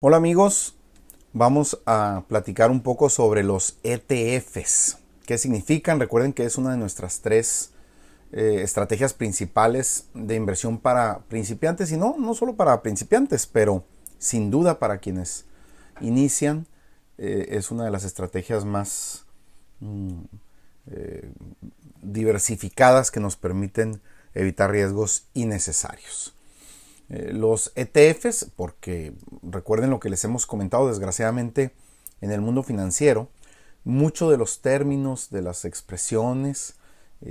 Hola amigos, vamos a platicar un poco sobre los ETFs. ¿Qué significan? Recuerden que es una de nuestras tres estrategias principales de inversión para principiantes y no solo para principiantes, pero sin duda para quienes inician. Es una de las estrategias más mm, eh, diversificadas que nos permiten evitar riesgos innecesarios. Los ETFs, porque recuerden lo que les hemos comentado, desgraciadamente en el mundo financiero, muchos de los términos, de las expresiones,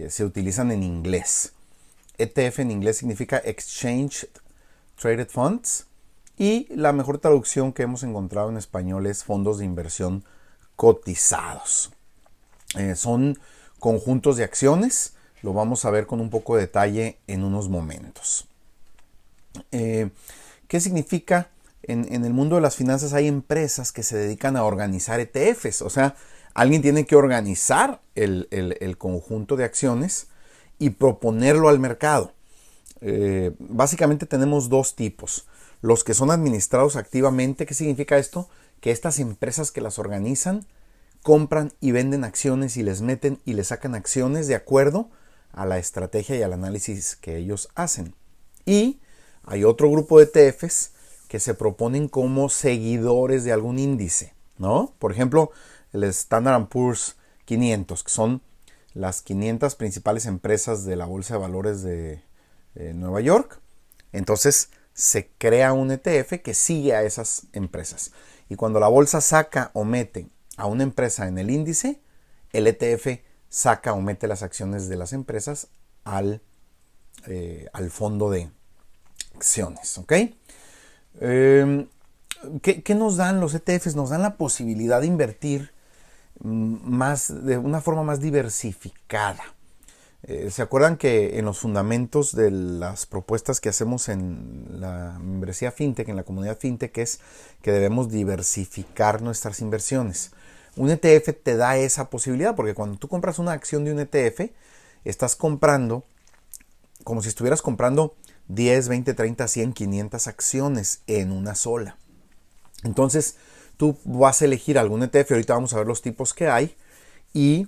se utilizan en inglés. ETF en inglés significa Exchange Traded Funds y la mejor traducción que hemos encontrado en español es fondos de inversión cotizados. Son conjuntos de acciones, lo vamos a ver con un poco de detalle en unos momentos. ¿Qué significa? En el mundo de las finanzas hay empresas que se dedican a organizar ETFs, o sea, alguien tiene que organizar el conjunto de acciones y proponerlo al mercado. Básicamente tenemos dos tipos. Los que son administrados activamente. ¿Qué significa esto? Que estas empresas que las organizan compran y venden acciones y les meten y les sacan acciones de acuerdo a la estrategia y al análisis que ellos hacen. Y hay otro grupo de ETFs que se proponen como seguidores de algún índice, ¿no? Por ejemplo, el Standard Poor's 500, que son las 500 principales empresas de la Bolsa de Valores de Nueva York. Entonces se crea un ETF que sigue a esas empresas. Y cuando la bolsa saca o mete a una empresa en el índice, el ETF saca o mete las acciones de las empresas al fondo de acciones, ¿ok? ¿Qué nos dan los ETFs? Nos dan la posibilidad de invertir de una forma más diversificada. ¿Se acuerdan que en los fundamentos de las propuestas que hacemos en la membresía FinTech, en la comunidad FinTech, es que debemos diversificar nuestras inversiones? Un ETF te da esa posibilidad porque cuando tú compras una acción de un ETF, estás comprando como si estuvieras comprando 10, 20, 30, 100, 500 acciones en una sola. Entonces tú vas a elegir algún ETF, ahorita vamos a ver los tipos que hay, y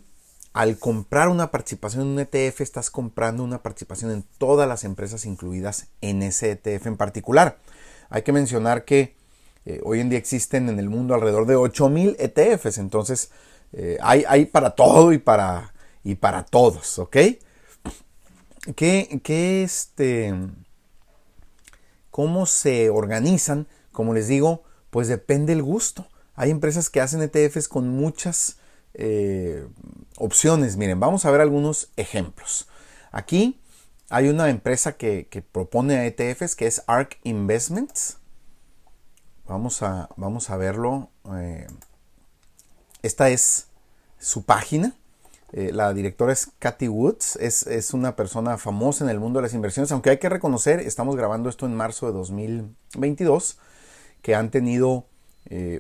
al comprar una participación en un ETF estás comprando una participación en todas las empresas incluidas en ese ETF en particular. Hay que mencionar que hoy en día existen en el mundo alrededor de 8,000 ETFs, entonces hay para todo y para todos, ¿ok? ¿Cómo se organizan? Como les digo, pues depende el gusto. Hay empresas que hacen ETFs con muchas opciones. Miren, vamos a ver algunos ejemplos. Aquí hay una empresa que propone ETFs que es ARK Investments. Vamos a verlo. Esta es su página. La directora es Cathie Woods, es una persona famosa en el mundo de las inversiones, aunque hay que reconocer, estamos grabando esto en marzo de 2022, que han tenido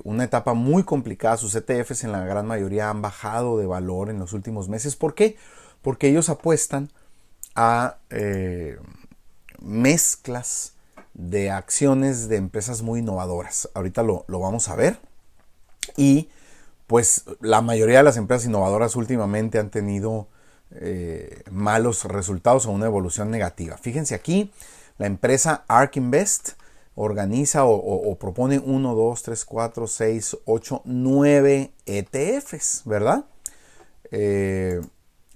una etapa muy complicada. Sus ETFs en la gran mayoría han bajado de valor en los últimos meses. ¿Por qué? Porque ellos apuestan a mezclas de acciones de empresas muy innovadoras. Ahorita lo vamos a ver. Y pues la mayoría de las empresas innovadoras últimamente han tenido malos resultados o una evolución negativa. Fíjense aquí, la empresa ARK Invest organiza o propone 1, 2, 3, 4, 6, 8, 9 ETFs, ¿verdad?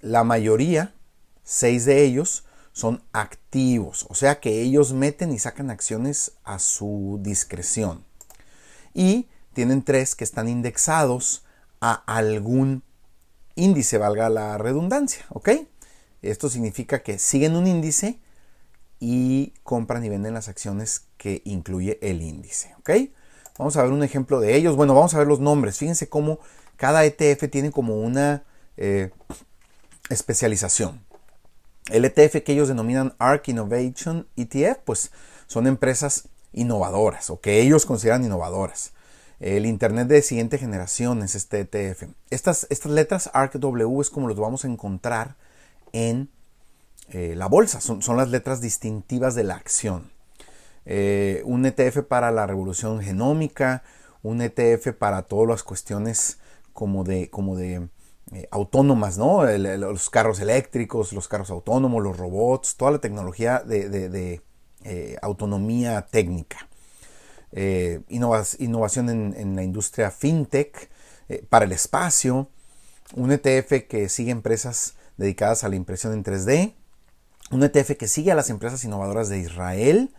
La mayoría, 6 de ellos, son activos, o sea que ellos meten y sacan acciones a su discreción. Y tienen 3 que están indexados a algún índice, valga la redundancia, ¿ok? Esto significa que siguen un índice y compran y venden las acciones que incluye el índice, ¿ok? Vamos a ver un ejemplo de ellos. Bueno, vamos a ver los nombres. Fíjense cómo cada ETF tiene como una especialización. El ETF que ellos denominan ARK Innovation ETF, pues son empresas innovadoras o que ellos consideran innovadoras. El Internet de siguiente generación es este ETF. Estas letras ARKW es como los vamos a encontrar en la bolsa. Son las letras distintivas de la acción. un ETF para la revolución genómica, un ETF para todas las cuestiones como de autónomas, ¿no? Los carros eléctricos, los carros autónomos, los robots, toda la tecnología de autonomía técnica. Innovación en la industria fintech, para el espacio, un ETF que sigue empresas dedicadas a la impresión en 3D, un ETF que sigue a las empresas innovadoras de Israel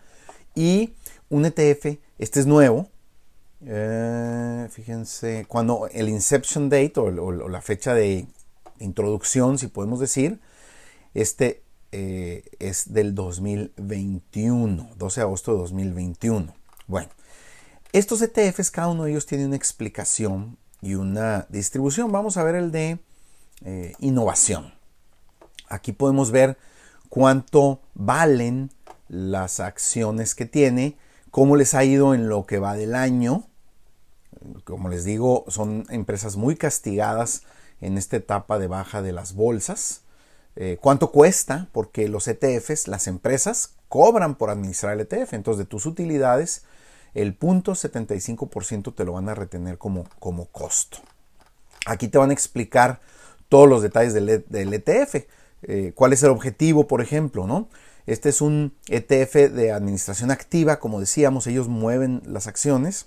y un ETF, este es nuevo, fíjense, cuando el inception date o la fecha de introducción, si podemos decir, este es del 2021, 12 de agosto de 2021. Bueno, estos ETFs, cada uno de ellos tiene una explicación y una distribución. Vamos a ver el de innovación. Aquí podemos ver cuánto valen las acciones que tiene, cómo les ha ido en lo que va del año. Como les digo, son empresas muy castigadas en esta etapa de baja de las bolsas. ¿Cuánto cuesta? Porque los ETFs, las empresas, cobran por administrar el ETF. Entonces, de tus utilidades, el 0.75% te lo van a retener como costo. Aquí te van a explicar todos los detalles del ETF. ¿Cuál es el objetivo, por ejemplo, ¿no? Este es un ETF de administración activa, como decíamos, ellos mueven las acciones,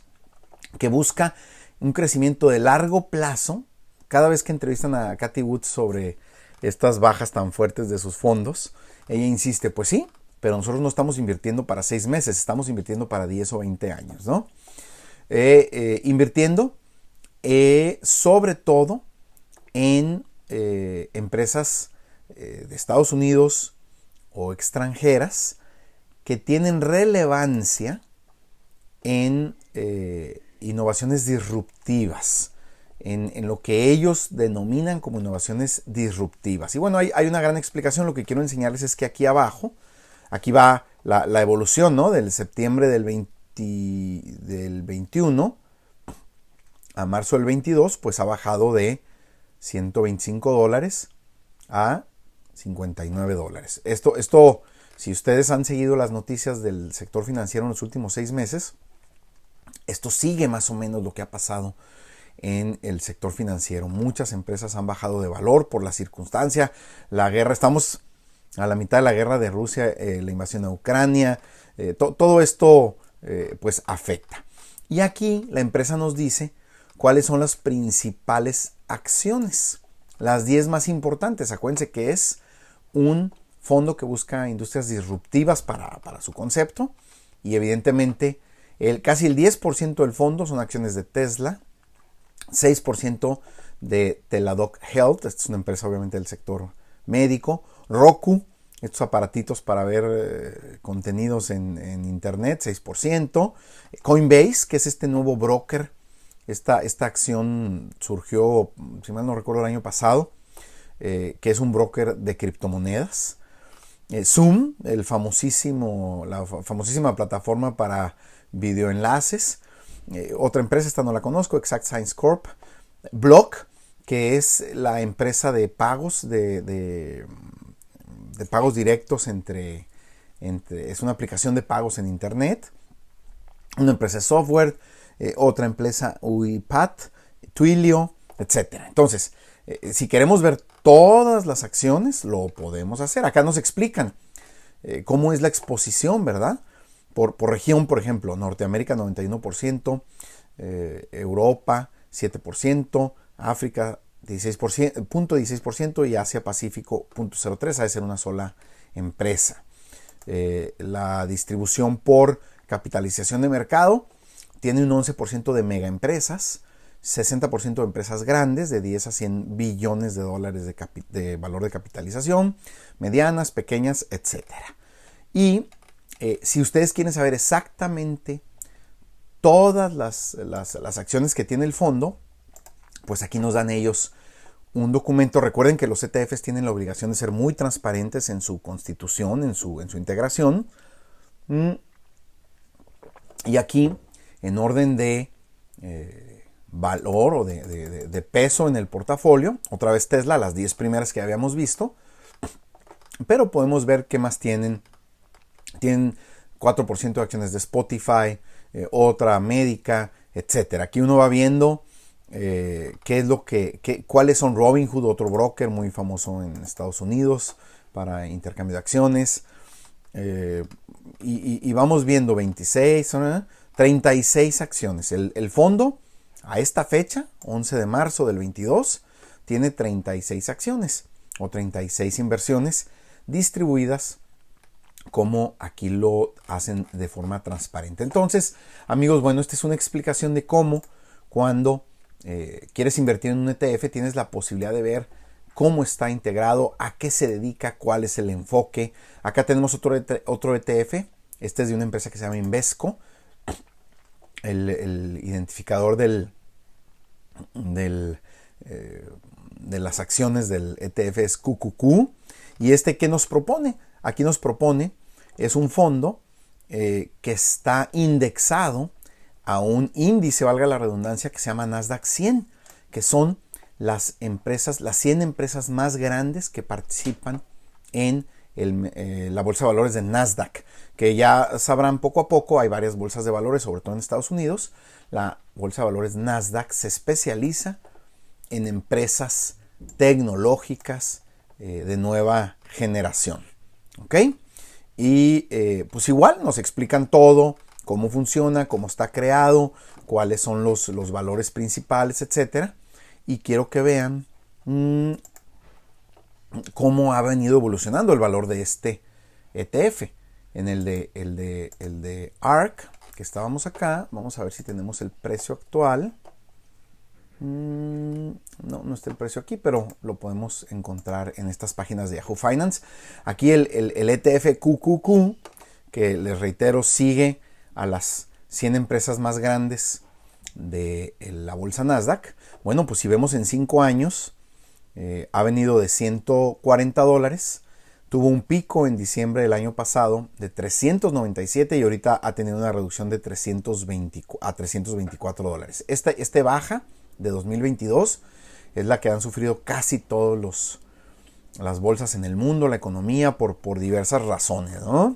que busca un crecimiento de largo plazo. Cada vez que entrevistan a Cathie Wood sobre estas bajas tan fuertes de sus fondos, ella insiste, pues sí, pero nosotros no estamos invirtiendo para 6 meses, estamos invirtiendo para 10 o 20 años, ¿no? Invirtiendo sobre todo en empresas de Estados Unidos o extranjeras que tienen relevancia en innovaciones disruptivas, en lo que ellos denominan como innovaciones disruptivas. Y bueno, hay una gran explicación. Lo que quiero enseñarles es que aquí abajo, aquí va la evolución, ¿no? Del septiembre del 21 a marzo del 22, pues ha bajado de $125 a $59. Esto, si ustedes han seguido las noticias del sector financiero en los últimos 6 meses, esto sigue más o menos lo que ha pasado en el sector financiero. Muchas empresas han bajado de valor por la circunstancia, la guerra. Estamos a la mitad de la guerra de Rusia, la invasión a Ucrania, todo esto pues afecta. Y aquí la empresa nos dice cuáles son las principales acciones, las 10 más importantes. Acuérdense que es un fondo que busca industrias disruptivas para su concepto, y evidentemente casi el 10% del fondo son acciones de Tesla, 6% de Teladoc Health, esta es una empresa obviamente del sector médico, Roku, estos aparatitos para ver contenidos en internet, 6%, Coinbase, que es este nuevo broker, esta acción surgió, si mal no recuerdo, el año pasado, que es un broker de criptomonedas, Zoom, la famosísima plataforma para videoenlaces, otra empresa, esta no la conozco, Exact Science Corp, Block, que es la empresa de pagos de pagos directos es una aplicación de pagos en internet, una empresa de software, otra empresa UiPath, Twilio, etc. Entonces, si queremos ver todas las acciones, lo podemos hacer. Acá nos explican cómo es la exposición, ¿verdad? Por región, por ejemplo, Norteamérica 91%, Europa 7%, África 0.16% y Asia Pacífico 0.03%, ha de ser una sola empresa. La distribución por capitalización de mercado tiene un 11% de mega empresas, 60% de empresas grandes de 10 a 100 billones de dólares de valor de capitalización, medianas, pequeñas, etc. Y si ustedes quieren saber exactamente todas las acciones que tiene el fondo, pues aquí nos dan ellos un documento. Recuerden que los ETFs tienen la obligación de ser muy transparentes en su constitución, en su integración. Y aquí, en orden de valor o de peso en el portafolio, otra vez Tesla, las 10 primeras que habíamos visto, pero podemos ver qué más tienen. Tienen 4% de acciones de Spotify, otra médica, etcétera. Aquí uno va viendo cuáles son Robinhood, otro broker muy famoso en Estados Unidos para intercambio de acciones. Y vamos viendo 26, 36 acciones. El fondo a esta fecha, 11 de marzo del 22, tiene 36 acciones o 36 inversiones distribuidas como aquí lo hacen de forma transparente. Entonces, amigos, bueno, esta es una explicación de cómo cuando quieres invertir en un ETF tienes la posibilidad de ver cómo está integrado, a qué se dedica, cuál es el enfoque. Acá tenemos otro ETF. Este es de una empresa que se llama Invesco. El identificador de las acciones del ETF es QQQ. ¿Y qué nos propone? Aquí nos propone, es un fondo que está indexado a un índice, valga la redundancia, que se llama Nasdaq 100, que son las 100 empresas más grandes que participan en la bolsa de valores de Nasdaq, que ya sabrán poco a poco, hay varias bolsas de valores, sobre todo en Estados Unidos. La bolsa de valores Nasdaq se especializa en empresas tecnológicas de nueva generación. ¿Ok? Y pues igual nos explican todo, cómo funciona, cómo está creado, cuáles son los valores principales, etcétera. Y quiero que vean cómo ha venido evolucionando el valor de este ETF. En el de ARK, que estábamos acá, vamos a ver si tenemos el precio actual. No está el precio aquí, pero lo podemos encontrar en estas páginas de Yahoo Finance. Aquí el ETF QQQ, que les reitero, sigue a las 100 empresas más grandes de la bolsa Nasdaq. Bueno, pues si vemos en 5 años, ha venido de $140, tuvo un pico en diciembre del año pasado de 397 y ahorita ha tenido una reducción de $324. Este baja de 2022 es la que han sufrido casi todas las bolsas en el mundo, la economía, por diversas razones, ¿no?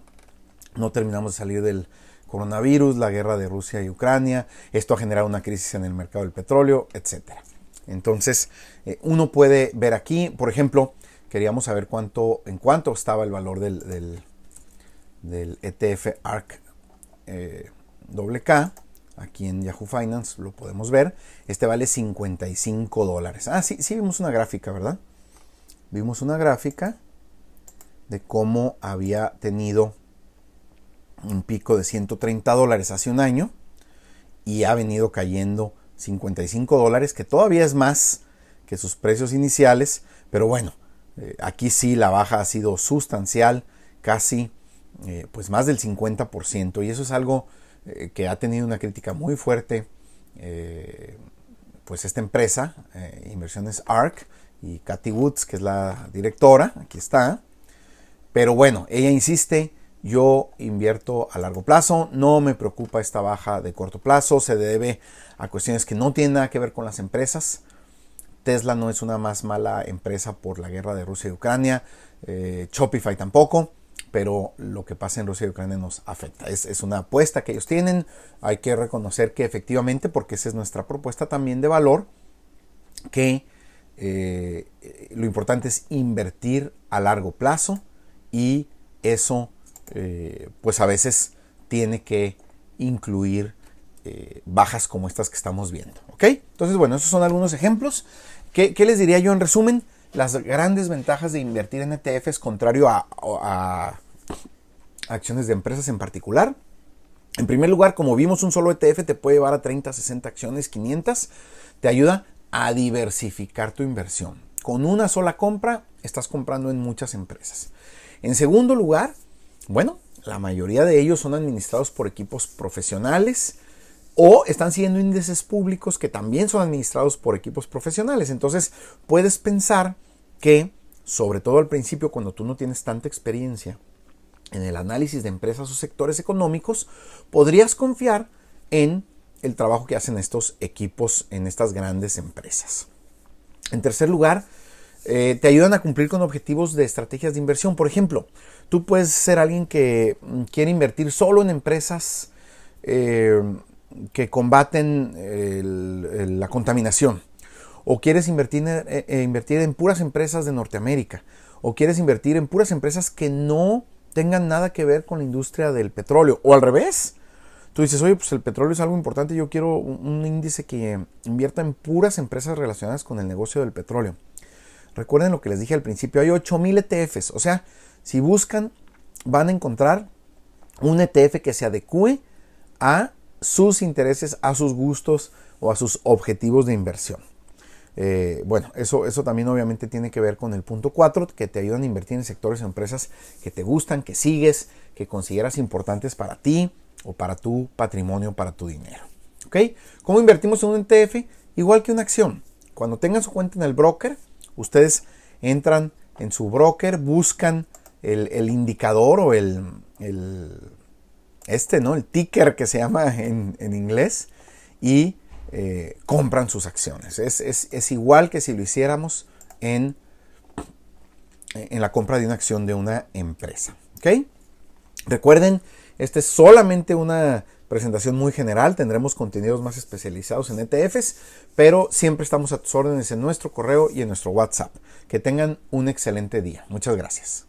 No terminamos de salir del coronavirus, la guerra de Rusia y Ucrania, esto ha generado una crisis en el mercado del petróleo, etc. Entonces, uno puede ver aquí, por ejemplo, queríamos saber en cuánto estaba el valor del ETF ARK WK. Aquí en Yahoo Finance lo podemos ver. Este vale $55. Ah, sí vimos una gráfica, ¿verdad? Vimos una gráfica de cómo había tenido un pico de $130 hace un año y ha venido cayendo $55, que todavía es más que sus precios iniciales, pero bueno, aquí sí la baja ha sido sustancial, casi pues más del 50%, y eso es algo que ha tenido una crítica muy fuerte, pues esta empresa, Inversiones ARK, y Cathie Woods, que es la directora, aquí está. Pero bueno, ella insiste, yo invierto a largo plazo, no me preocupa esta baja de corto plazo, se debe a cuestiones que no tienen nada que ver con las empresas. Tesla no es una más mala empresa por la guerra de Rusia y Ucrania, Shopify tampoco, pero lo que pasa en Rusia y Ucrania nos afecta. Es una apuesta que ellos tienen, hay que reconocer que efectivamente, porque esa es nuestra propuesta también de valor, que lo importante es invertir a largo plazo y eso pues a veces tiene que incluir bajas como estas que estamos viendo. ¿Ok? Entonces, bueno, esos son algunos ejemplos. ¿Qué les diría yo en resumen? Las grandes ventajas de invertir en ETFs contrario a acciones de empresas en particular. En primer lugar, como vimos, un solo ETF te puede llevar a 30, 60 acciones, 500. Te ayuda a diversificar tu inversión. Con una sola compra, estás comprando en muchas empresas. En segundo lugar, bueno, la mayoría de ellos son administrados por equipos profesionales o están siguiendo índices públicos que también son administrados por equipos profesionales. Entonces, puedes pensar que, sobre todo al principio, cuando tú no tienes tanta experiencia en el análisis de empresas o sectores económicos, podrías confiar en el trabajo que hacen estos equipos en estas grandes empresas. En tercer lugar, te ayudan a cumplir con objetivos de estrategias de inversión. Por ejemplo, tú puedes ser alguien que quiere invertir solo en empresas que combaten la contaminación. O quieres invertir en puras empresas de Norteamérica. O quieres invertir en puras empresas que no tengan nada que ver con la industria del petróleo. O al revés. Tú dices, oye, pues el petróleo es algo importante. Yo quiero un índice que invierta en puras empresas relacionadas con el negocio del petróleo. Recuerden lo que les dije al principio. Hay 8,000 ETFs. O sea, si buscan, van a encontrar un ETF que se adecue a sus intereses, a sus gustos o a sus objetivos de inversión. Bueno, eso también obviamente tiene que ver con el punto 4, que te ayudan a invertir en sectores o empresas que te gustan, que sigues, que consideras importantes para ti o para tu patrimonio, para tu dinero. ¿Ok? ¿Cómo invertimos en un ETF? Igual que una acción. Cuando tengan su cuenta en el broker, ustedes entran en su broker, buscan el indicador o el ticker que se llama en inglés y compran sus acciones. Es igual que si lo hiciéramos en la compra de una acción de una empresa. ¿Ok? Recuerden, esta es solamente una presentación muy general. Tendremos contenidos más especializados en ETFs, pero siempre estamos a tus órdenes en nuestro correo y en nuestro WhatsApp. Que tengan un excelente día. Muchas gracias.